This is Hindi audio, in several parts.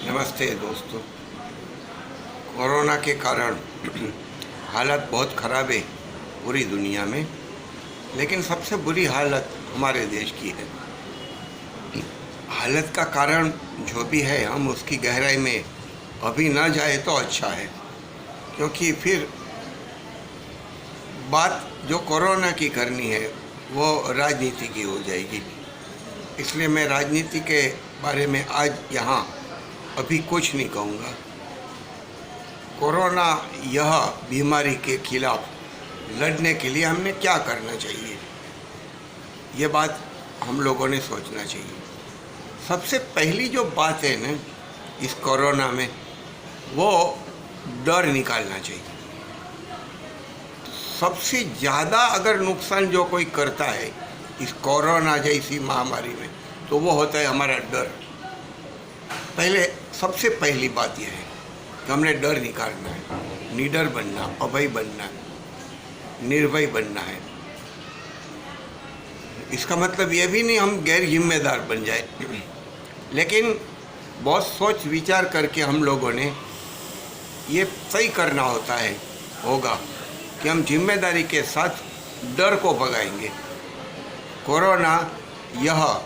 नमस्ते दोस्तों। कोरोना के कारण हालत बहुत ख़राब है पूरी दुनिया में, लेकिन सबसे बुरी हालत हमारे देश की है। हालत का कारण जो भी है, हम उसकी गहराई में अभी ना जाए तो अच्छा है, क्योंकि फिर बात जो कोरोना की करनी है वो राजनीति की हो जाएगी। इसलिए मैं राजनीति के बारे में आज यहाँ अभी कुछ नहीं कहूँगा। कोरोना यह बीमारी के खिलाफ लड़ने के लिए हमने क्या करना चाहिए, ये बात हम लोगों ने सोचना चाहिए। सबसे पहली जो बात है ना इस कोरोना में, वो डर निकालना चाहिए। सबसे ज़्यादा अगर नुकसान जो कोई करता है इस कोरोना जैसी महामारी में, तो वो होता है हमारा डर। पहले सबसे पहली बात यह है कि हमने डर निकालना है, निडर बनना, अभय बनना है, निर्भय बनना है। इसका मतलब यह भी नहीं हम गैर जिम्मेदार बन जाए, लेकिन बहुत सोच विचार करके हम लोगों ने ये सही करना होगा कि हम जिम्मेदारी के साथ डर को भगाएंगे। कोरोना यह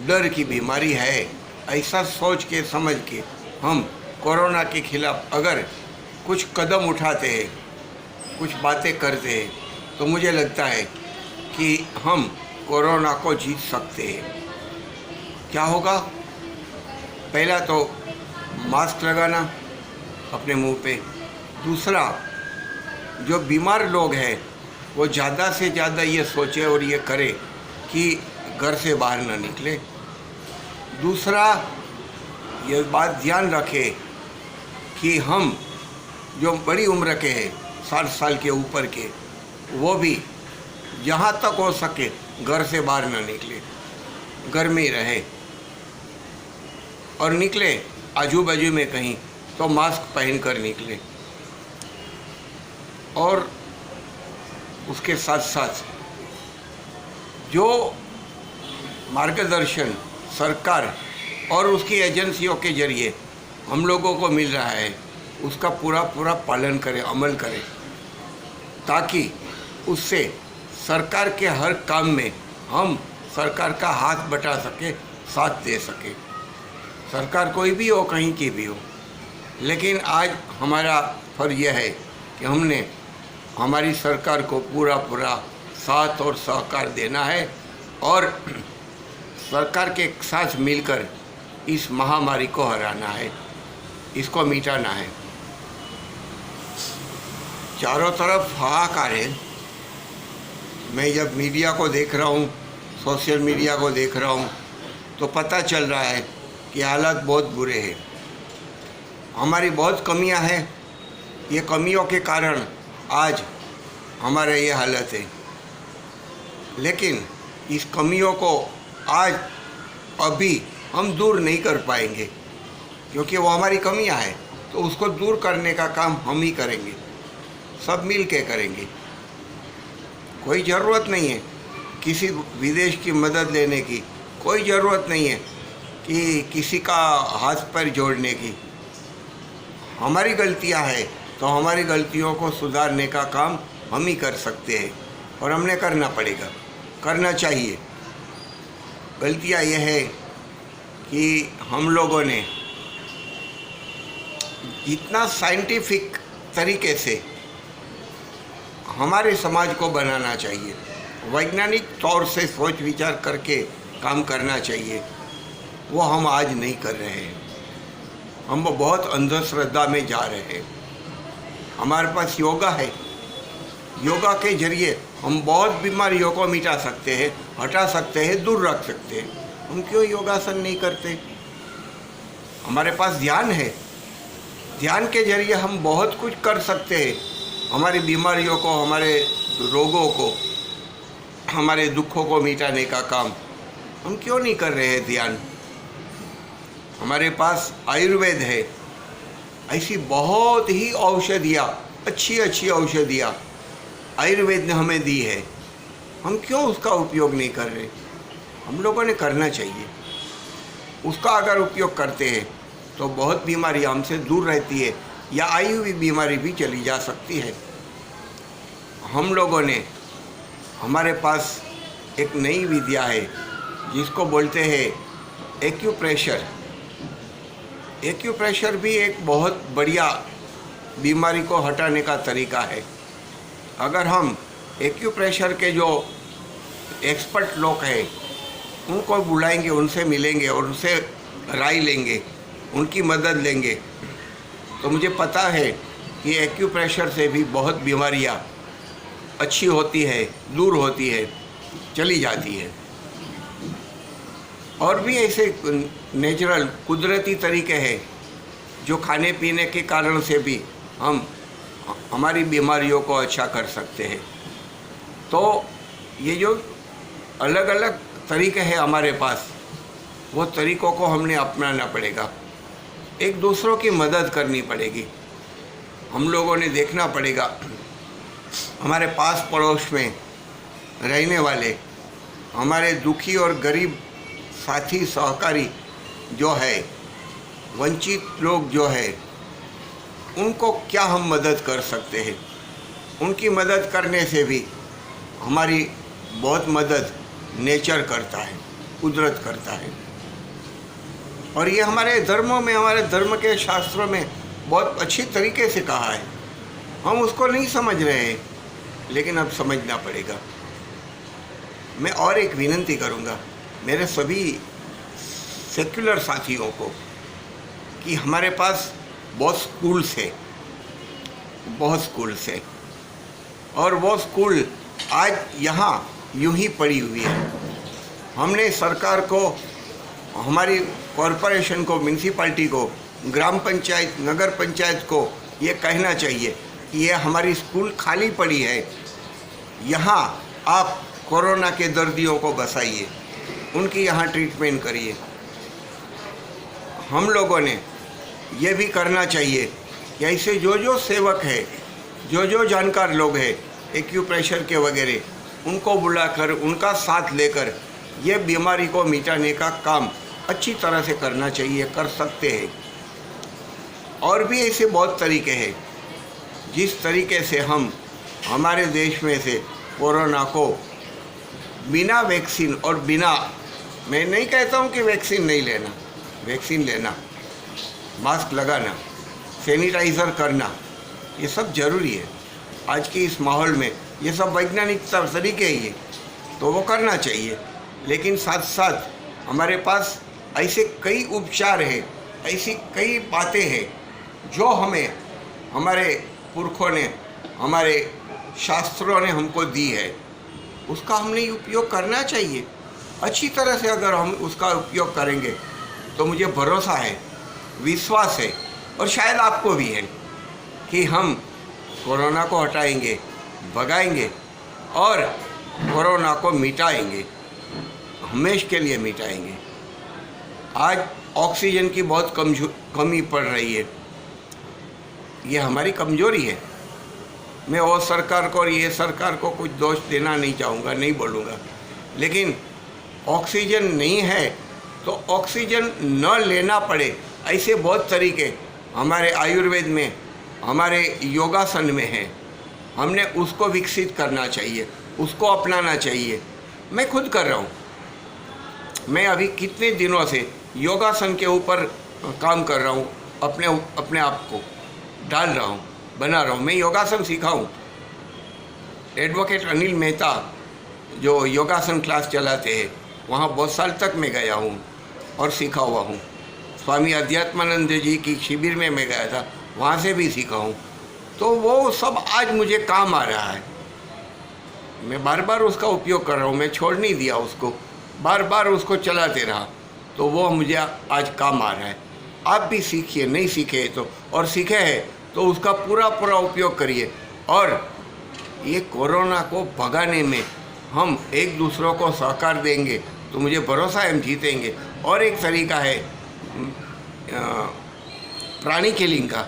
डर की बीमारी है, ऐसा सोच के समझ के हम कोरोना के खिलाफ अगर कुछ कदम उठाते हैं, कुछ बातें करते हैं, तो मुझे लगता है कि हम कोरोना को जीत सकते हैं। क्या होगा? पहला तो मास्क लगाना अपने मुंह पे। दूसरा, जो बीमार लोग हैं वो ज़्यादा से ज़्यादा ये सोचे और ये करे कि घर से बाहर ना निकले। दूसरा, ये बात ध्यान रखे कि हम जो बड़ी उम्र के हैं, 60 साल के ऊपर के, वो भी जहाँ तक हो सके घर से बाहर ना निकले, घर में ही रहे, और निकले आजू बाजू में कहीं तो मास्क पहन कर निकले। और उसके साथ साथ जो मार्गदर्शन सरकार और उसकी एजेंसियों के जरिए हम लोगों को मिल रहा है, उसका पूरा पालन करें, अमल करें, ताकि उससे सरकार के हर काम में हम सरकार का हाथ बटा सके, साथ दे सके। सरकार कोई भी हो, कहीं की भी हो, लेकिन आज हमारा फर्ज यह है कि हमने हमारी सरकार को पूरा साथ और सहकार देना है और सरकार के साथ मिलकर इस महामारी को हराना है, इसको मिटाना है। चारों तरफ हाहाकार है। मैं जब मीडिया को देख रहा हूँ, सोशल मीडिया को देख रहा हूँ, तो पता चल रहा है कि हालात बहुत बुरे हैं। हमारी बहुत कमियां हैं। ये कमियों के कारण आज हमारे ये हालत है, लेकिन इस कमियों को आज अभी हम दूर नहीं कर पाएंगे, क्योंकि वो हमारी कमियां हैं। तो उसको दूर करने का काम हम ही करेंगे, सब मिल के करेंगे। कोई ज़रूरत नहीं है किसी विदेश की मदद लेने की, कोई ज़रूरत नहीं है कि किसी का हाथ पैर जोड़ने की। हमारी गलतियां हैं तो हमारी गलतियों को सुधारने का काम हम ही कर सकते हैं, और हमने करना पड़ेगा, करना चाहिए। गलतियां यह है कि हम लोगों ने इतना साइंटिफिक तरीके से हमारे समाज को बनाना चाहिए, वैज्ञानिक तौर से सोच विचार करके काम करना चाहिए, वो हम आज नहीं कर रहे हैं। हम बहुत अंधश्रद्धा में जा रहे हैं। हमारे पास योगा है, योगा के जरिए हम बहुत बीमारियों को मिटा सकते हैं, हटा सकते हैं, दूर रख सकते हैं। हम क्यों योगासन नहीं करते? हमारे पास ध्यान है, ध्यान के जरिए हम बहुत कुछ कर सकते हैं। हमारी बीमारियों को, हमारे रोगों को, हमारे दुखों को मिटाने का काम हम क्यों नहीं कर रहे हैं? ध्यान। हमारे पास आयुर्वेद है, ऐसी बहुत ही औषधियाँ, अच्छी औषधियाँ आयुर्वेद ने हमें दी है। हम क्यों उसका उपयोग नहीं कर रहे? हम लोगों ने करना चाहिए। उसका अगर उपयोग करते हैं तो बहुत बीमारी हमसे दूर रहती है, या आई हुई बीमारी भी चली जा सकती है। हम लोगों ने, हमारे पास एक नई विद्या है जिसको बोलते हैं एक्यूप्रेशर। एक्यूप्रेशर भी एक बहुत बढ़िया बीमारी को हटाने का तरीका है। अगर हम एक्यूप्रेशर के जो एक्सपर्ट लोग हैं उनको बुलाएंगे, उनसे मिलेंगे और उनसे राय लेंगे, उनकी मदद लेंगे, तो मुझे पता है कि एक्यूप्रेशर से भी बहुत बीमारियां अच्छी होती है, दूर होती है, चली जाती है। और भी ऐसे नेचुरल कुदरती तरीके हैं जो खाने पीने के कारण से भी हम हमारी बीमारियों को अच्छा कर सकते हैं। तो ये जो अलग अलग तरीके हैं हमारे पास, वो तरीक़ों को हमने अपनाना पड़ेगा। एक दूसरों की मदद करनी पड़ेगी। हम लोगों ने देखना पड़ेगा हमारे पास पड़ोस में रहने वाले हमारे दुखी और गरीब साथी सहकारी जो है, वंचित लोग जो है, उनको क्या हम मदद कर सकते हैं। उनकी मदद करने से भी हमारी बहुत मदद नेचर करता है, कुदरत करता है। और ये हमारे धर्मों में, हमारे धर्म के शास्त्रों में बहुत अच्छी तरीके से कहा है। हम उसको नहीं समझ रहे हैं, लेकिन अब समझना पड़ेगा। मैं और एक विनती करूँगा मेरे सभी सेक्युलर साथियों को कि हमारे पास बहुत स्कूल्स है, बहुत स्कूल्स है, और वो स्कूल आज यहाँ यूं ही पड़ी हुई है। हमने सरकार को, हमारी कॉरपोरेशन को, म्यूनसिपाल्टी को, ग्राम पंचायत, नगर पंचायत को ये कहना चाहिए कि ये हमारी स्कूल खाली पड़ी है, यहाँ आप कोरोना के दर्दियों को बसाइए, उनकी यहाँ ट्रीटमेंट करिए। हम लोगों ने ये भी करना चाहिए कि ऐसे जो जो सेवक है, जो जो जानकार लोग हैं एक्यूप्रेशर के वगैरह, उनको बुलाकर, उनका साथ लेकर ये बीमारी को मिटाने का काम अच्छी तरह से करना चाहिए, कर सकते हैं। और भी ऐसे बहुत तरीके हैं जिस तरीके से हम हमारे देश में से कोरोना को बिना वैक्सीन और बिना, मैं नहीं कहता हूँ कि वैक्सीन नहीं लेना, वैक्सीन लेना, मास्क लगाना, सैनिटाइज़र करना, ये सब ज़रूरी है। आज के इस माहौल में ये सब वैज्ञानिक तरीके ही है, तो वो करना चाहिए। लेकिन साथ साथ हमारे पास ऐसे कई उपचार हैं, ऐसी कई बातें हैं जो हमें हमारे पुरखों ने, हमारे शास्त्रों ने हमको दी है, उसका हमने उपयोग करना चाहिए। अच्छी तरह से अगर हम उसका उपयोग करेंगे तो मुझे भरोसा है, विश्वास है, और शायद आपको भी है कि हम कोरोना को हटाएंगे, भगाएंगे और कोरोना को मिटाएंगे, हमेशा के लिए मिटाएंगे। आज ऑक्सीजन की बहुत कमी पड़ रही है, ये हमारी कमजोरी है। मैं वो सरकार को और ये सरकार को कुछ दोष देना नहीं चाहूँगा, नहीं बोलूँगा, लेकिन ऑक्सीजन नहीं है तो ऑक्सीजन न लेना पड़े ऐसे बहुत तरीके हमारे आयुर्वेद में, हमारे योगासन में हैं। हमने उसको विकसित करना चाहिए, उसको अपनाना चाहिए। मैं खुद कर रहा हूँ। मैं अभी कितने दिनों से योगासन के ऊपर काम कर रहा हूँ, अपने आप को डाल रहा हूँ, बना रहा हूँ। मैं योगासन सीखा हूँ। एडवोकेट अनिल मेहता जो योगासन क्लास चलाते हैं, वहाँ बहुत साल तक मैं गया हूँ और सीखा हुआ हूँ। स्वामी अध्यात्मानंद जी की शिविर में मैं गया था, वहाँ से भी सीखा हूँ। तो वो सब आज मुझे काम आ रहा है। मैं बार बार उसका उपयोग कर रहा हूँ, मैं छोड़ नहीं दिया उसको, बार बार उसको चलाते रहा, तो वो मुझे आज काम आ रहा है। आप भी सीखिए, नहीं सीखे तो, और सीखे हैं तो उसका पूरा पूरा उपयोग करिए। और ये कोरोना को भगाने में हम एक दूसरों को सहकार देंगे तो मुझे भरोसा है हम जीतेंगे। और एक तरीका है प्राणी किलिंग का।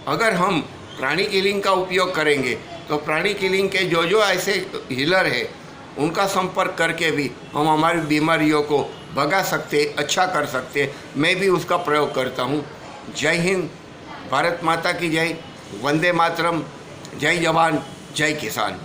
अगर हम प्राणी किलिंग का उपयोग करेंगे तो प्राणी किलिंग के जो जो ऐसे हीलर है उनका संपर्क करके भी हम हमारी बीमारियों को भगा सकते, अच्छा कर सकते। मैं भी उसका प्रयोग करता हूँ। जय हिंद, भारत माता की जय, वंदे मातरम, जय जवान, जय किसान।